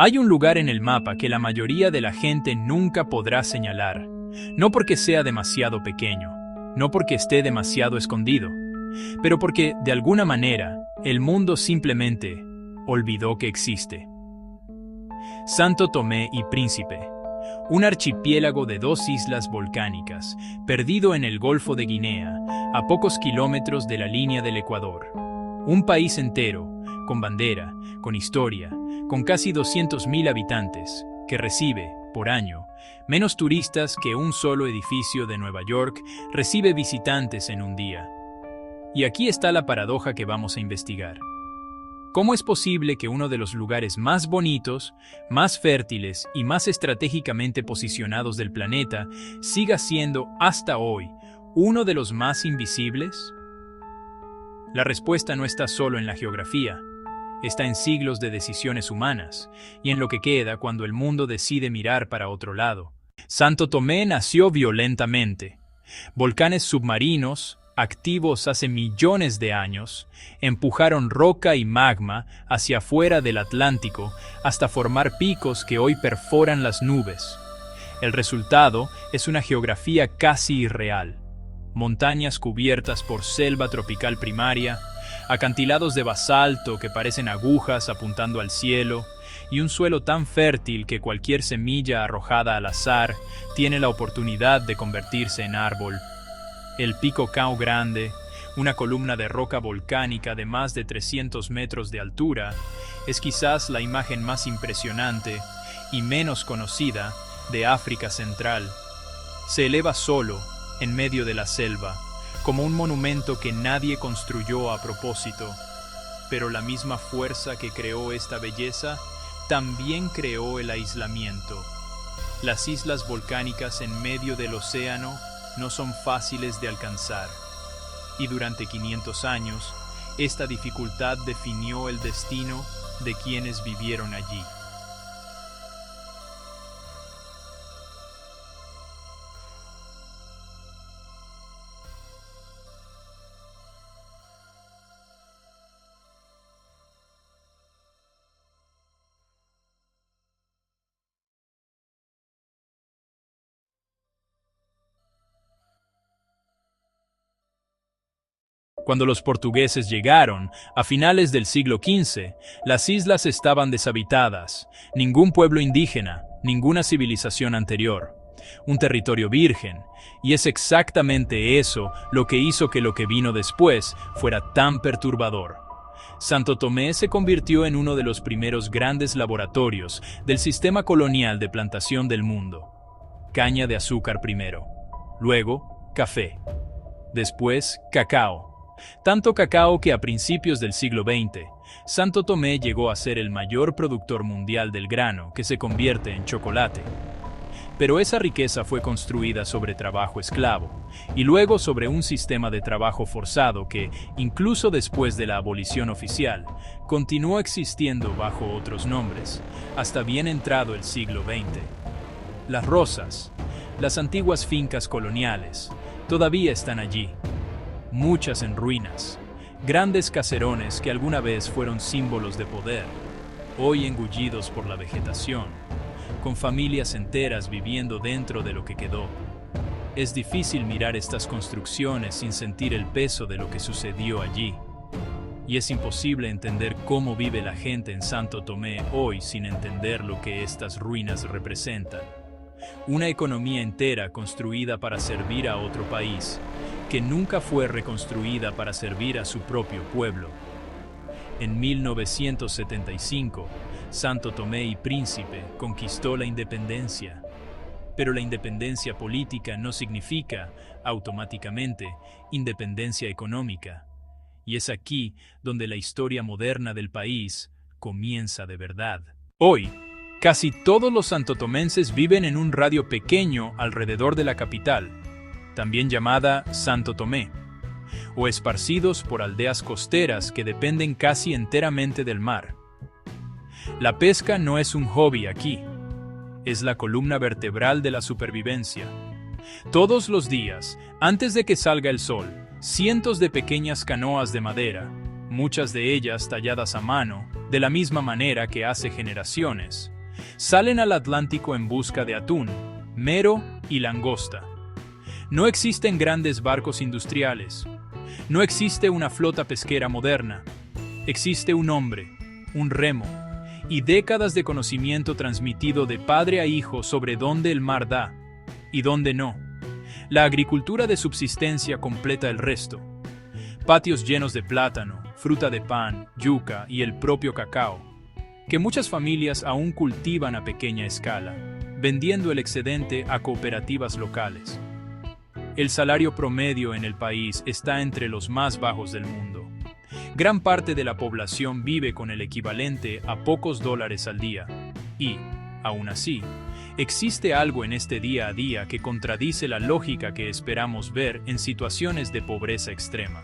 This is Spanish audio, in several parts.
Hay un lugar en el mapa que la mayoría de la gente nunca podrá señalar, no porque sea demasiado pequeño, no porque esté demasiado escondido, pero porque, de alguna manera, el mundo simplemente olvidó que existe. Santo Tomé y Príncipe, un archipiélago de 2 islas volcánicas, perdido en el Golfo de Guinea, a pocos kilómetros de la línea del Ecuador. Un país entero, con bandera, con historia, con casi 200.000 habitantes, que recibe, por año, menos turistas que un solo edificio de Nueva York recibe visitantes en un día. Y aquí está la paradoja que vamos a investigar. ¿Cómo es posible que uno de los lugares más bonitos, más fértiles y más estratégicamente posicionados del planeta siga siendo, hasta hoy, uno de los más invisibles? La respuesta no está solo en la geografía, está en siglos de decisiones humanas y en lo que queda cuando el mundo decide mirar para otro lado. Santo Tomé nació violentamente. Volcanes submarinos, activos hace millones de años, empujaron roca y magma hacia afuera del Atlántico hasta formar picos que hoy perforan las nubes. El resultado es una geografía casi irreal. Montañas cubiertas por selva tropical primaria, acantilados de basalto que parecen agujas apuntando al cielo, y un suelo tan fértil que cualquier semilla arrojada al azar tiene la oportunidad de convertirse en árbol. El Pico Cao Grande, una columna de roca volcánica de más de 300 metros de altura, es quizás la imagen más impresionante y menos conocida de África Central. Se eleva solo, en medio de la selva, como un monumento que nadie construyó a propósito. Pero la misma fuerza que creó esta belleza también creó el aislamiento. Las islas volcánicas en medio del océano no son fáciles de alcanzar. Y durante 500 años, esta dificultad definió el destino de quienes vivieron allí. Cuando los portugueses llegaron, a finales del siglo XV, las islas estaban deshabitadas, ningún pueblo indígena, ninguna civilización anterior, un territorio virgen, y es exactamente eso lo que hizo que lo que vino después fuera tan perturbador. Santo Tomé se convirtió en uno de los primeros grandes laboratorios del sistema colonial de plantación del mundo. Caña de azúcar primero, luego café, después cacao. Tanto cacao que a principios del siglo XX, Santo Tomé llegó a ser el mayor productor mundial del grano que se convierte en chocolate. Pero esa riqueza fue construida sobre trabajo esclavo, y luego sobre un sistema de trabajo forzado que, incluso después de la abolición oficial, continuó existiendo bajo otros nombres, hasta bien entrado el siglo XX. Las Rosas, las antiguas fincas coloniales, todavía están allí. Muchas en ruinas, grandes caserones que alguna vez fueron símbolos de poder, hoy engullidos por la vegetación, con familias enteras viviendo dentro de lo que quedó. Es difícil mirar estas construcciones sin sentir el peso de lo que sucedió allí. Y es imposible entender cómo vive la gente en Santo Tomé hoy sin entender lo que estas ruinas representan. Una economía entera construida para servir a otro país, que nunca fue reconstruida para servir a su propio pueblo. En 1975, Santo Tomé y Príncipe conquistó la independencia. Pero la independencia política no significa, automáticamente, independencia económica. Y es aquí donde la historia moderna del país comienza de verdad. Hoy, casi todos los santotomenses viven en un radio pequeño alrededor de la capital, también llamada Santo Tomé, o esparcidos por aldeas costeras que dependen casi enteramente del mar. La pesca no es un hobby aquí, es la columna vertebral de la supervivencia. Todos los días, antes de que salga el sol, cientos de pequeñas canoas de madera, muchas de ellas talladas a mano, de la misma manera que hace generaciones, salen al Atlántico en busca de atún, mero y langosta. No existen grandes barcos industriales. No existe una flota pesquera moderna. Existe un hombre, un remo, y décadas de conocimiento transmitido de padre a hijo sobre dónde el mar da y dónde no. La agricultura de subsistencia completa el resto. Patios llenos de plátano, fruta de pan, yuca y el propio cacao, que muchas familias aún cultivan a pequeña escala, vendiendo el excedente a cooperativas locales. El salario promedio en el país está entre los más bajos del mundo. Gran parte de la población vive con el equivalente a pocos dólares al día. Y, aún así, existe algo en este día a día que contradice la lógica que esperamos ver en situaciones de pobreza extrema.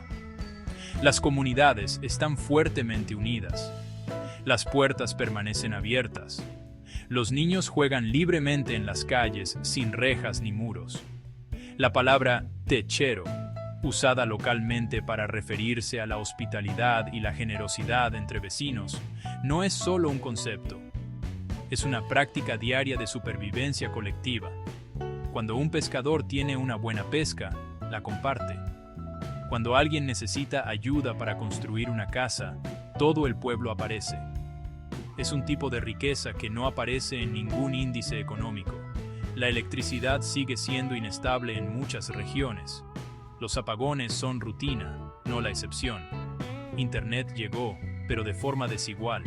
Las comunidades están fuertemente unidas. Las puertas permanecen abiertas. Los niños juegan libremente en las calles sin rejas ni muros. La palabra techero, usada localmente para referirse a la hospitalidad y la generosidad entre vecinos, no es solo un concepto. Es una práctica diaria de supervivencia colectiva. Cuando un pescador tiene una buena pesca, la comparte. Cuando alguien necesita ayuda para construir una casa, todo el pueblo aparece. Es un tipo de riqueza que no aparece en ningún índice económico. La electricidad sigue siendo inestable en muchas regiones. Los apagones son rutina, no la excepción. Internet llegó, pero de forma desigual.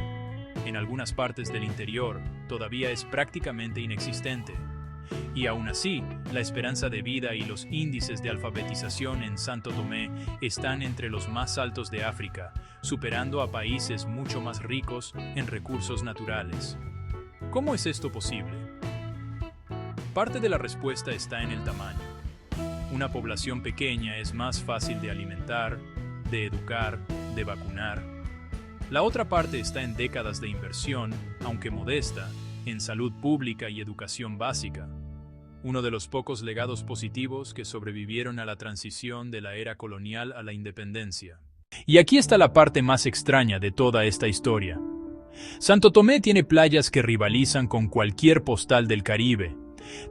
En algunas partes del interior, todavía es prácticamente inexistente. Y aún así, la esperanza de vida y los índices de alfabetización en Santo Tomé están entre los más altos de África, superando a países mucho más ricos en recursos naturales. ¿Cómo es esto posible? Parte de la respuesta está en el tamaño. Una población pequeña es más fácil de alimentar, de educar, de vacunar. La otra parte está en décadas de inversión, aunque modesta, en salud pública y educación básica. Uno de los pocos legados positivos que sobrevivieron a la transición de la era colonial a la independencia. Y aquí está la parte más extraña de toda esta historia. Santo Tomé tiene playas que rivalizan con cualquier postal del Caribe.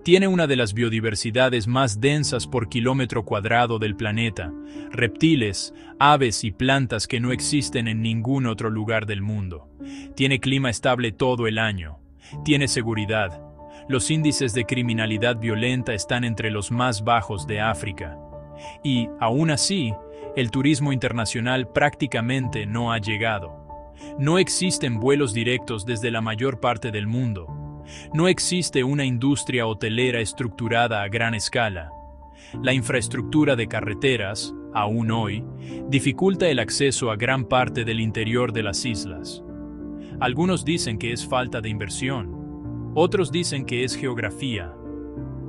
Tiene una de las biodiversidades más densas por kilómetro cuadrado del planeta, reptiles, aves y plantas que no existen en ningún otro lugar del mundo. Tiene clima estable todo el año. Tiene seguridad. Los índices de criminalidad violenta están entre los más bajos de África. Y, aún así, el turismo internacional prácticamente no ha llegado. No existen vuelos directos desde la mayor parte del mundo. No existe una industria hotelera estructurada a gran escala. La infraestructura de carreteras, aún hoy, dificulta el acceso a gran parte del interior de las islas. Algunos dicen que es falta de inversión. Otros dicen que es geografía.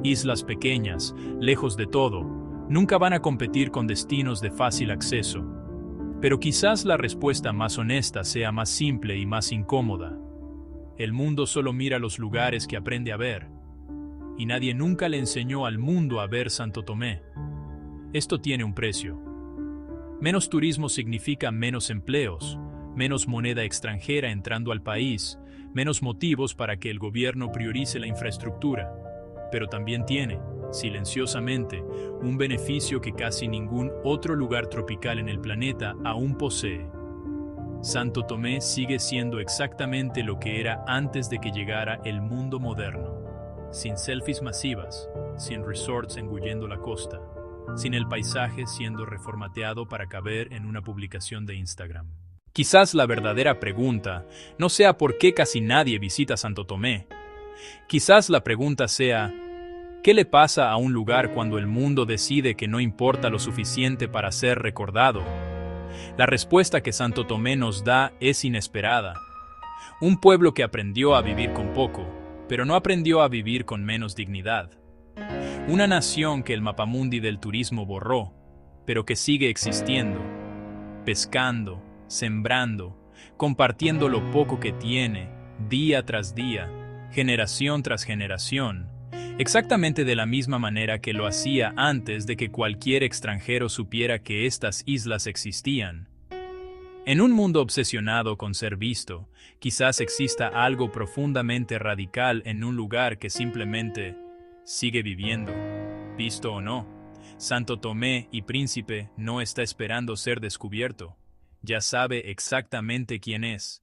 Islas pequeñas, lejos de todo, nunca van a competir con destinos de fácil acceso. Pero quizás la respuesta más honesta sea más simple y más incómoda. El mundo solo mira los lugares que aprende a ver, y nadie nunca le enseñó al mundo a ver Santo Tomé. Esto tiene un precio. Menos turismo significa menos empleos, menos moneda extranjera entrando al país, menos motivos para que el gobierno priorice la infraestructura. Pero también tiene, silenciosamente, un beneficio que casi ningún otro lugar tropical en el planeta aún posee. Santo Tomé sigue siendo exactamente lo que era antes de que llegara el mundo moderno. Sin selfies masivas, sin resorts engullendo la costa, sin el paisaje siendo reformateado para caber en una publicación de Instagram. Quizás la verdadera pregunta no sea por qué casi nadie visita Santo Tomé. Quizás la pregunta sea, ¿qué le pasa a un lugar cuando el mundo decide que no importa lo suficiente para ser recordado? La respuesta que Santo Tomé nos da es inesperada. Un pueblo que aprendió a vivir con poco, pero no aprendió a vivir con menos dignidad. Una nación que el mapamundi del turismo borró, pero que sigue existiendo, pescando, sembrando, compartiendo lo poco que tiene, día tras día, generación tras generación, exactamente de la misma manera que lo hacía antes de que cualquier extranjero supiera que estas islas existían. En un mundo obsesionado con ser visto, quizás exista algo profundamente radical en un lugar que simplemente sigue viviendo, visto o no. Santo Tomé y Príncipe no está esperando ser descubierto. Ya sabe exactamente quién es.